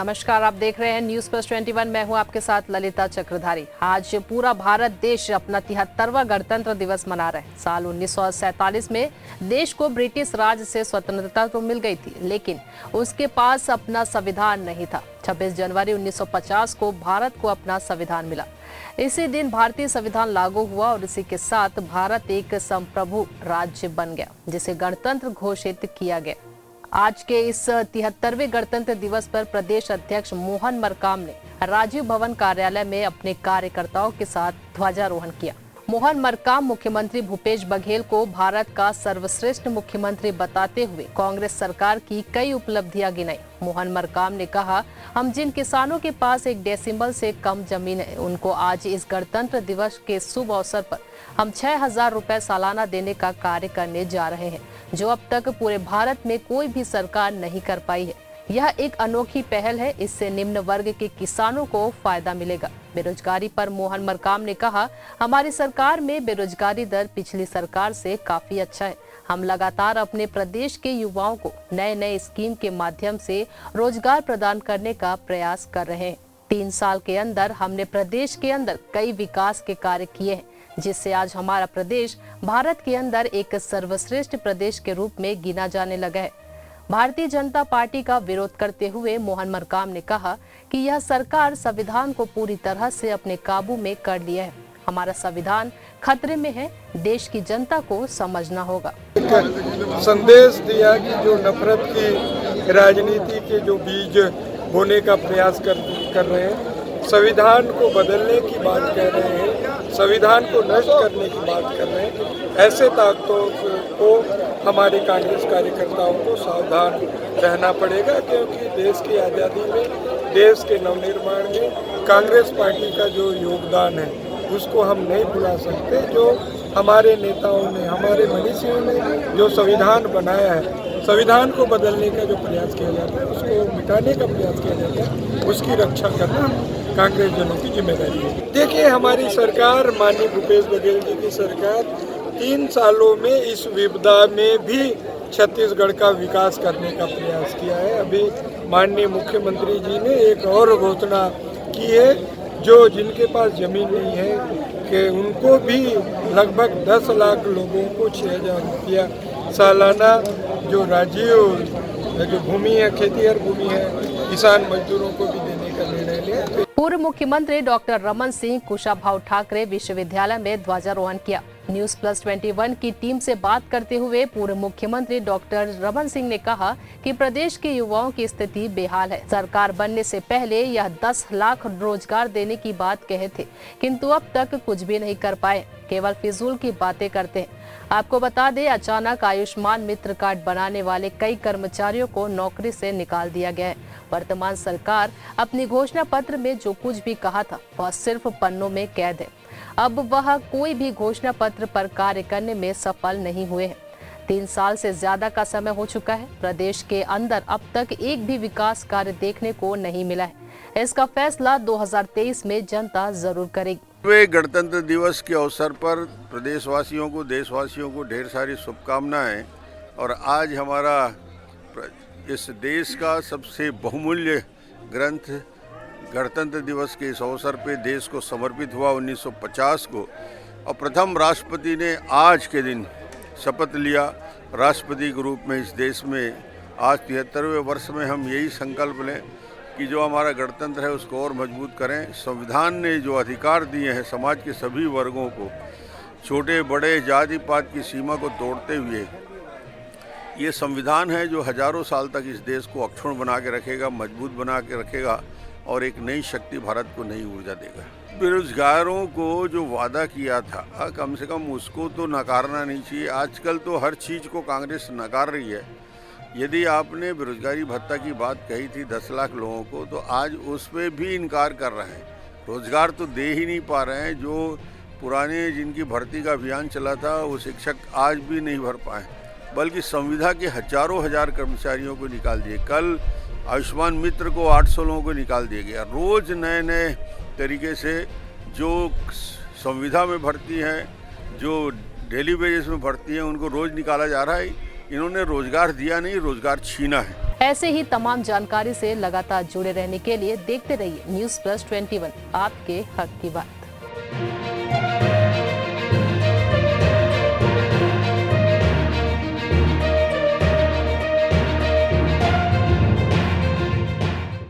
नमस्कार, आप देख रहे हैं न्यूज प्लस 21। मैं हूं आपके साथ ललिता चक्रधारी। आज पूरा भारत देश अपना 73वां गणतंत्र दिवस मना रहे हैं। साल 1947 में देश को ब्रिटिश राज से स्वतंत्रता तो मिल गई थी, लेकिन उसके पास अपना संविधान नहीं था। 26 जनवरी 1950 को भारत को अपना संविधान मिला। इसी दिन भारतीय संविधान लागू हुआ और इसी के साथ भारत एक संप्रभु राज्य बन गया, जिसे गणतंत्र घोषित किया गया। आज के इस 73वें गणतंत्र दिवस पर प्रदेश अध्यक्ष मोहन मरकाम ने राजीव भवन कार्यालय में अपने कार्यकर्ताओं के साथ ध्वजारोहण किया। मोहन मरकाम मुख्यमंत्री भूपेश बघेल को भारत का सर्वश्रेष्ठ मुख्यमंत्री बताते हुए कांग्रेस सरकार की कई उपलब्धियां गिनाई। मोहन मरकाम ने कहा, हम जिन किसानों के पास 1 डेसिमल से कम जमीन है, उनको आज इस गणतंत्र दिवस के शुभ अवसर पर हम 6,000 रुपए सालाना देने का कार्य करने जा रहे हैं, जो अब तक पूरे भारत में कोई भी सरकार नहीं कर पाई है। यह एक अनोखी पहल है, इससे निम्न वर्ग के किसानों को फायदा मिलेगा। बेरोजगारी पर मोहन मरकाम ने कहा, हमारी सरकार में बेरोजगारी दर पिछली सरकार से काफी अच्छा है। हम लगातार अपने प्रदेश के युवाओं को नए नए स्कीम के माध्यम से रोजगार प्रदान करने का प्रयास कर रहे हैं। 3 साल के अंदर हमने प्रदेश के अंदर कई विकास के कार्य किए हैं, जिससे आज हमारा प्रदेश भारत के अंदर एक सर्वश्रेष्ठ प्रदेश के रूप में गिना जाने लगा है। भारतीय जनता पार्टी का विरोध करते हुए मोहन मरकाम ने कहा कि यह सरकार संविधान को पूरी तरह से अपने काबू में कर लिया है। हमारा संविधान खतरे में है, देश की जनता को समझना होगा। संदेश दिया कि जो नफरत की राजनीति के जो बीज बोने का प्रयास कर रहे हैं, संविधान को बदलने की बात कर रहे हैं, संविधान को नष्ट करने की बात कर रहे हैं, ऐसे ताकतों को हमारे कांग्रेस कार्यकर्ताओं को सावधान रहना पड़ेगा, क्योंकि देश की आज़ादी में, देश के नवनिर्माण में कांग्रेस पार्टी का जो योगदान है उसको हम नहीं भुला सकते। जो हमारे नेताओं ने, हमारे मनीषियों ने जो संविधान बनाया है, संविधान को बदलने का जो प्रयास किया जाता है, उसको मिटाने का प्रयास किया जाता है, उसकी रक्षा करना कांग्रेस जनों की जिम्मेदारी है। देखिए, हमारी सरकार, माननीय भूपेश बघेल जी की सरकार 3 सालों में इस विपदा में भी छत्तीसगढ़ का विकास करने का प्रयास किया है। अभी माननीय मुख्यमंत्री जी ने एक और घोषणा की है, जो जिनके पास जमीन नहीं है कि उनको भी लगभग 10 लाख लोगों को 6,000 रुपया सालाना जो जो भूमि है, खेतीहर भूमि है, किसान मजदूरों को भी देने का निर्णय लिया। पूर्व मुख्यमंत्री डॉक्टर रमन सिंह कुशाभाऊ ठाकरे विश्वविद्यालय में ध्वजारोहण किया। न्यूज प्लस 21 की टीम से बात करते हुए पूर्व मुख्यमंत्री डॉक्टर रमन सिंह ने कहा कि प्रदेश के युवाओं की स्थिति बेहाल है। सरकार बनने से पहले यह 10 लाख रोजगार देने की बात कहे थे, किंतु अब तक कुछ भी नहीं कर पाए, केवल फिजूल की बातें करते हैं। आपको बता दें, अचानक आयुष्मान मित्र कार्ड बनाने वाले कई कर्मचारियों को नौकरी से निकाल दिया गया है। वर्तमान सरकार अपनी घोषणा पत्र में जो कुछ भी कहा था, वह सिर्फ पन्नों में कैद है। अब वह कोई भी घोषणा पत्र पर कार्य करने में सफल नहीं हुए हैं। 3 साल से ज्यादा का समय हो चुका है। प्रदेश के अंदर अब तक एक भी विकास कार्य देखने को नहीं मिला है। इसका फैसला 2023 में जनता जरूर करेगी। गणतंत्र दिवस के अवसर पर प्रदेशवासियों को, देशवासियों को ढेर सारी शुभकामनाएं। और आज हमारा इस देश का सबसे बहुमूल्य ग्रंथ गणतंत्र दिवस के इस अवसर पे देश को समर्पित हुआ 1950 को, और प्रथम राष्ट्रपति ने आज के दिन शपथ लिया राष्ट्रपति के रूप में इस देश में। आज 73वें वर्ष में हम यही संकल्प लें कि जो हमारा गणतंत्र है उसको और मजबूत करें। संविधान ने जो अधिकार दिए हैं समाज के सभी वर्गों को, छोटे बड़े जाति पात की सीमा को तोड़ते हुए, ये संविधान है जो हजारों साल तक इस देश को अक्षुण्ण बना के रखेगा, मजबूत बना के रखेगा और एक नई शक्ति भारत को नई ऊर्जा देगा। बेरोजगारों को जो वादा किया था, कम से कम उसको तो नकारना नहीं चाहिए। आजकल तो हर चीज़ को कांग्रेस नकार रही है। यदि आपने बेरोजगारी भत्ता की बात कही थी 10 लाख लोगों को, तो आज उस पर भी इनकार कर रहे हैं। रोजगार तो दे ही नहीं पा रहे हैं। जो पुराने जिनकी भर्ती का अभियान चला था, वो शिक्षक आज भी नहीं भर पाए, बल्कि संविदा के हजारों हजार कर्मचारियों को निकाल दिए। कल आयुष्मान मित्र को 800 लोगों को निकाल दिया गया। रोज़ नए नए तरीके से जो संविदा में भर्ती हैं, जो डेली बेसिस में भर्ती हैं, उनको रोज़ निकाला जा रहा है। इन्होंने रोज़गार दिया नहीं, रोज़गार छीना है। ऐसे ही तमाम जानकारी से लगातार जुड़े रहने के लिए देखते रहिए न्यूज़ प्लस 21, आपके हक की बात।